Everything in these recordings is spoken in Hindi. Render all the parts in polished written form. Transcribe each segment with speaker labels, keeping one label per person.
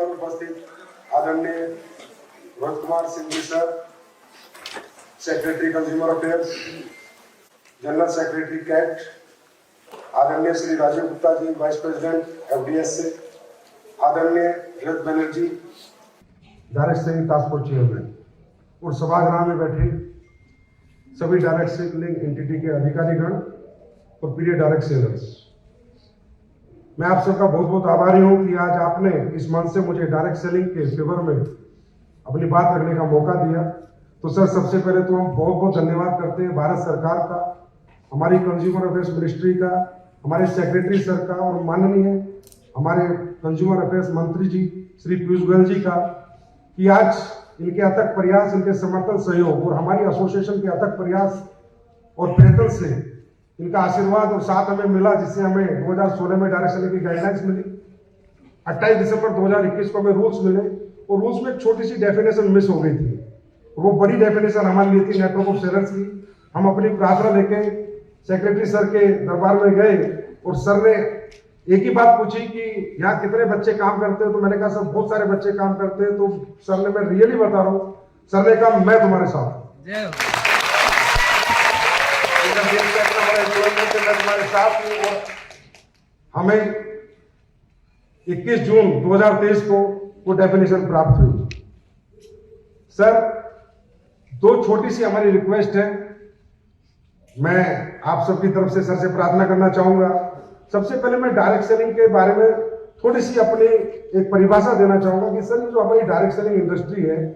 Speaker 1: पर उपस्थित आदरणीय Rohit Kumar Singh ji sir, secretary consumer affairs, general secretary CAT, आदरणीय Shri Rajiv Gupta ji, vice president FDS से, आदरणीय हेल्थ Banerjee, direct selling task force chairman और सभागृह में बैठे सभी डायरेक्ट सेलिंग एंटिटी के अधिकारीगण और प्रिय डायरेक्ट सेलर्स, मैं आप सबका बहुत बहुत आभारी हूं कि आज आपने इस मंच से मुझे डायरेक्ट सेलिंग के फेवर में अपनी बात रखने का मौका दिया। तो सर, सबसे पहले तो हम बहुत बहुत धन्यवाद करते हैं भारत सरकार का, हमारी कंज्यूमर अफेयर्स मिनिस्ट्री का, हमारे सेक्रेटरी सर का और माननीय हमारे कंज्यूमर अफेयर्स मंत्री जी श्री पीयूष गोयल जी का, कि आज इनके अथक प्रयास, इनके समर्थन, सहयोग और हमारी एसोसिएशन के अथक प्रयास और प्रयत्न से इनका आशीर्वाद और साथ हमें मिला, जिससे हमें 2016 में डायरेक्ट सेलिंग की गाइडलाइंस मिली, 28 दिसंबर 2021 को हमें रूल्स मिले और रूल्स में एक छोटी सी डेफिनेशन मिस हो गई थी। वो बड़ी डेफिनेशन हमारे लिए थी नेटवर्क ऑफ सेलर्स की। हम अपनी प्रार्थना लेके सेक्रेटरी सर के दरबार में गए और सर ने एक ही बात पूछी कि यहाँ कितने बच्चे काम करते हैं। तो मैंने कहा सर बहुत सारे बच्चे काम करते हैं। तो सर ने, मैं रियली बता रहा हूँ, सर ने कहा मैं तुम्हारे साथ तुम्हारे साथ हूँ। और हमें 21 जून 2023 को वो डेफिनेशन प्राप्त हुई। सर, दो छोटी सी हमारी रिक्वेस्ट है, मैं आप सबकी तरफ से सर से प्रार्थना करना चाहूंगा। सबसे पहले मैं डायरेक्ट सेलिंग के बारे में थोड़ी सी अपनी एक परिभाषा देना चाहूंगा कि सर, जो हमारी डायरेक्ट सेलिंग इंडस्ट्री है,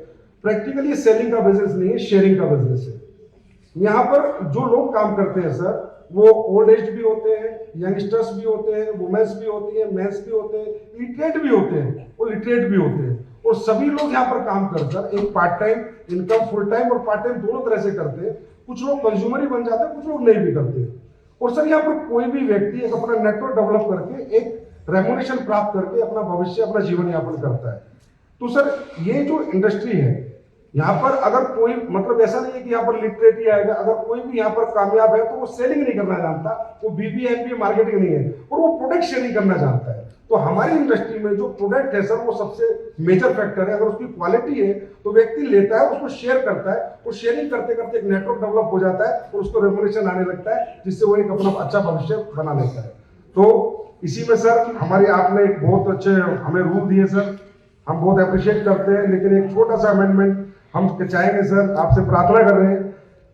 Speaker 1: प्रैक्टिकली सेलिंग का बिजनेस नहीं है, शेयरिंग का बिजनेस है। यहाँ पर जो लोग काम करते हैं सर, वो ओल्ड एज भी होते हैं, यंगस्टर्स भी होते हैं, वुमेन्स भी होती है, मेंस भी होते हैं, इलिटरेट भी होते हैं और लिटरेट भी होते हैं। और सभी लोग यहाँ पर काम करकर एक part time income, full time और पार्ट टाइम दोनों तरह से करते हैं। कुछ लोग कंज्यूमर ही बन जाते हैं, कुछ लोग नहीं भी करते। और सर, यहाँ पर कोई भी व्यक्ति एक अपना नेटवर्क डेवलप करके, एक रेम्यूनरेशन प्राप्त करके अपना भविष्य, अपना जीवन यापन करता है। तो सर, ये जो इंडस्ट्री है, यहाँ पर अगर कोई, मतलब ऐसा नहीं है कि यहाँ पर लिटरेट ही आएगा। अगर कोई भी यहाँ पर कामयाब है तो वो सेलिंग नहीं करना जानता, वो बीबीएमपी मार्केटिंग नहीं है, और वो प्रोडक्ट शेयरिंग करना जानता है। तो हमारी इंडस्ट्री में जो प्रोडक्ट है सर, वो सबसे मेजर फैक्टर है। अगर उसकी क्वालिटी है तो व्यक्ति लेता है, उसको शेयर करता है, और शेयरिंग करते करते एक नेटवर्क डेवलप हो जाता है और उसको रेम्यूनरेशन आने लगता है, जिससे वो एक अपना अच्छा भविष्य बना लेता है। तो इसी में सर, हमारी आपने एक बहुत अच्छे हमें रूल दिए सर, हम बहुत अप्रिशिएट करते हैं। लेकिन एक छोटा सा अमेंडमेंट हम चाहेंगे सर, आपसे प्रार्थना कर रहे हैं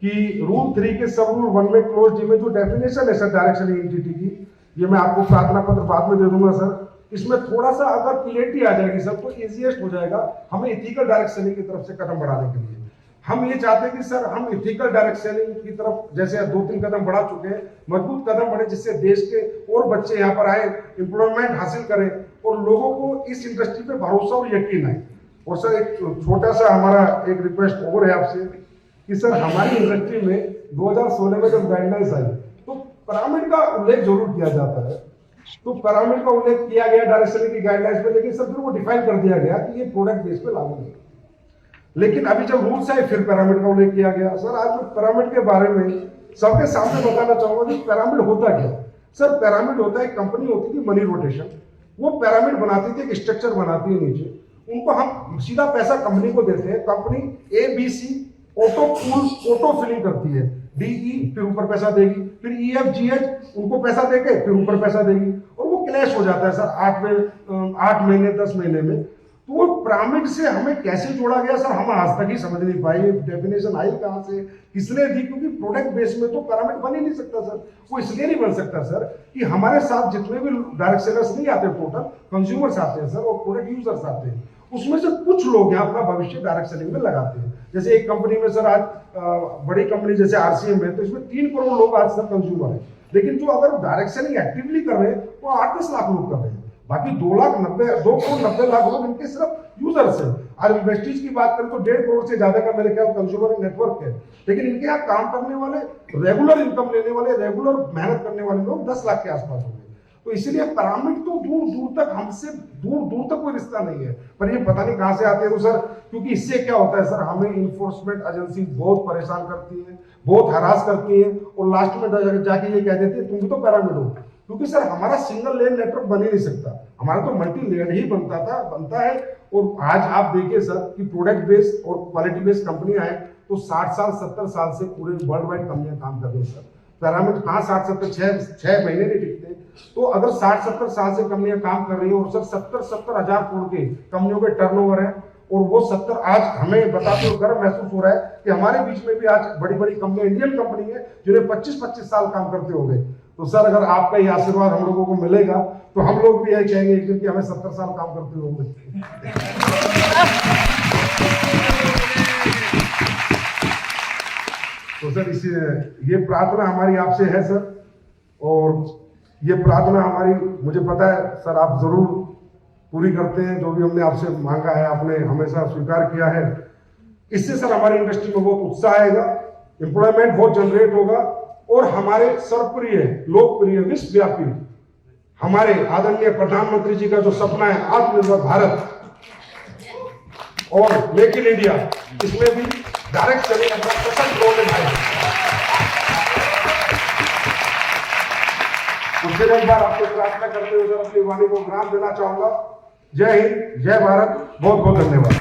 Speaker 1: कि रूल 3 के सब रूल 1 में क्लोज डी में जो डेफिनेशन है सर डायरेक्ट सेलिंग एंटिटी की, ये मैं आपको प्रार्थना पत्र बाद में दे दूंगा सर। इसमें थोड़ा सा अगर क्लियरिटी आ जाएगी सर, तो इजीएस्ट हो जाएगा हमें इथिकल डायरेक्ट सेलिंग की तरफ से कदम बढ़ाने के लिए। हम ये चाहते हैं कि सर, हम इथिकल डायरेक्ट सेलिंग की तरफ जैसे 2-3 कदम बढ़ा चुके हैं, मजबूत कदम बढ़े, जिससे देश के और बच्चे यहाँ पर आए, एम्प्लॉयमेंट हासिल करें और लोगों को इस इंडस्ट्री पे भरोसा और यकीन आए। और सर, एक छोटा सा हमारा एक रिक्वेस्ट और है आपसे कि सर, हमारी इंडस्ट्री में 2016 में जब गाइडलाइंस आई तो पिरामिड का उल्लेख जरूर किया जाता है। तो पिरामिड का उल्लेख किया गया डायरेक्ट सेलिंग की गाइडलाइंस में, लेकिन सर फिर वो डिफाइन कर दिया गया कि ये प्रोडक्ट बेस पे लागू नहीं। लेकिन अभी जब रूल्स आए, फिर पिरामिड का उल्लेख किया गया। सर, आज मैं पिरामिड के बारे में सबके सामने बताना चाहूंगा कि पिरामिड होता क्या। सर, पिरामिड होता है, कंपनी होती थी मनी रोटेशन, वो पिरामिड बनाती थी, एक स्ट्रक्चर बनाती है नीचे, उनको हम सीधा पैसा कंपनी को देते हैं। कंपनी ABC ऑटो फिलिंग करती है, DE फिर ऊपर पैसा देगी, फिर EFGH उनको पैसा देके फिर ऊपर पैसा देगी, और वो क्लैश हो जाता है सर 8 महीने 10 महीने में। तो वो पिरामिड से हमें कैसे जोड़ा गया सर, हम आज तक ही समझ नहीं पाए। डेफिनेशन आई कहां से, किसने दी? क्योंकि प्रोडक्ट बेस में तो पिरामिड बन ही नहीं सकता सर। वो इसलिए नहीं बन सकता सर कि हमारे साथ जितने भी डायरेक्ट सेलर्स नहीं आते, टोटल कंज्यूमर्स आते हैं सर, और प्रोडक्ट यूजर्स आते हैं, उसमें से कुछ लोग यहाँ अपना भविष्य डायरेक्ट सेलिंग में लगाते हैं। जैसे एक कंपनी में सर, आज बड़ी कंपनी जैसे RCM है, तो इसमें 3 करोड़ लोग आज तक कंज्यूमर है। लेकिन जो अगर डायरेक्ट सेलिंग एक्टिवली कर रहे हैं वो 8-10 लाख लोग कर रहे हैं। बाकी 2 करोड़ 90 लाख लोग इनके सिर्फ यूजर्स हैं। आज वेस्टीज की बात करें तो 1.5 करोड़ से ज्यादा का मेरे ख्याल कंज्यूमर नेटवर्क है। लेकिन इनके यहाँ काम करने वाले, रेगुलर इनकम लेने वाले, रेगुलर मेहनत करने वाले लोग 10 लाख के आसपास होंगे। तो इसीलिए पिरामिड तो दूर दूर तक, हमसे दूर दूर तक कोई रिश्ता नहीं है। पर ये पता नहीं कहां से आते हैं। तो सर, क्योंकि इससे क्या होता है सर, हमें इन्फोर्समेंट एजेंसी बहुत परेशान करती है, बहुत हरास करती है, और लास्ट में जाके ये कह देती है तुम भी तो पिरामिड हो। क्योंकि सर हमारा सिंगल लेन नेटवर्क बन ही नहीं सकता, हमारा तो मल्टी लेयर ही बनता है। और आज आप देखिए सर कि प्रोडक्ट बेस्ड और क्वालिटी बेस्ड कंपनियां हैं, तो 60 साल 70 साल से पूरे वर्ल्ड वाइड कंपनियां काम कर रही हैं सर। पैरामिड कहाँ 60-70 छह महीने नहीं टिकते। तो अगर 60-70 साल से कंपनियां काम कर रही है और सर 70-70 हजार करोड़ के कंपनियों के टर्नओवर है, और वो 70 आज हमें बताते हुए गर्व महसूस हो रहा है कि हमारे बीच में भी आज बड़ी बड़ी कंपनी, इंडियन कंपनी है जिन्हें 25-25 साल काम करते हो गए। तो सर अगर आपका ये आशीर्वाद हम लोगों को मिलेगा तो हम लोग भी यही कहेंगे एक दिन कि हमें 70 साल काम करते होंगे। तो सर इसी ये प्रार्थना हमारी आपसे है सर, और ये प्रार्थना हमारी, मुझे पता है सर आप जरूर पूरी करते हैं। जो भी हमने आपसे मांगा है आपने हमेशा स्वीकार किया है। इससे सर हमारी इंडस्ट्री में बहुत उत्साह आएगा, एम्प्लॉयमेंट बहुत जनरेट होगा, और हमारे सर्वप्रिय लोकप्रिय विश्वव्यापी हमारे आदरणीय प्रधानमंत्री जी का जो सपना है आत्मनिर्भर भारत और मेक इन इंडिया, इसमें भी डायरेक्ट चले अपना सशक्त रोल निभाए। उससे एक बार आपको प्रार्थना करते हुए अपनी वाणी को विराम देना चाहूंगा। जय हिंद, जय भारत, बहुत बहुत धन्यवाद।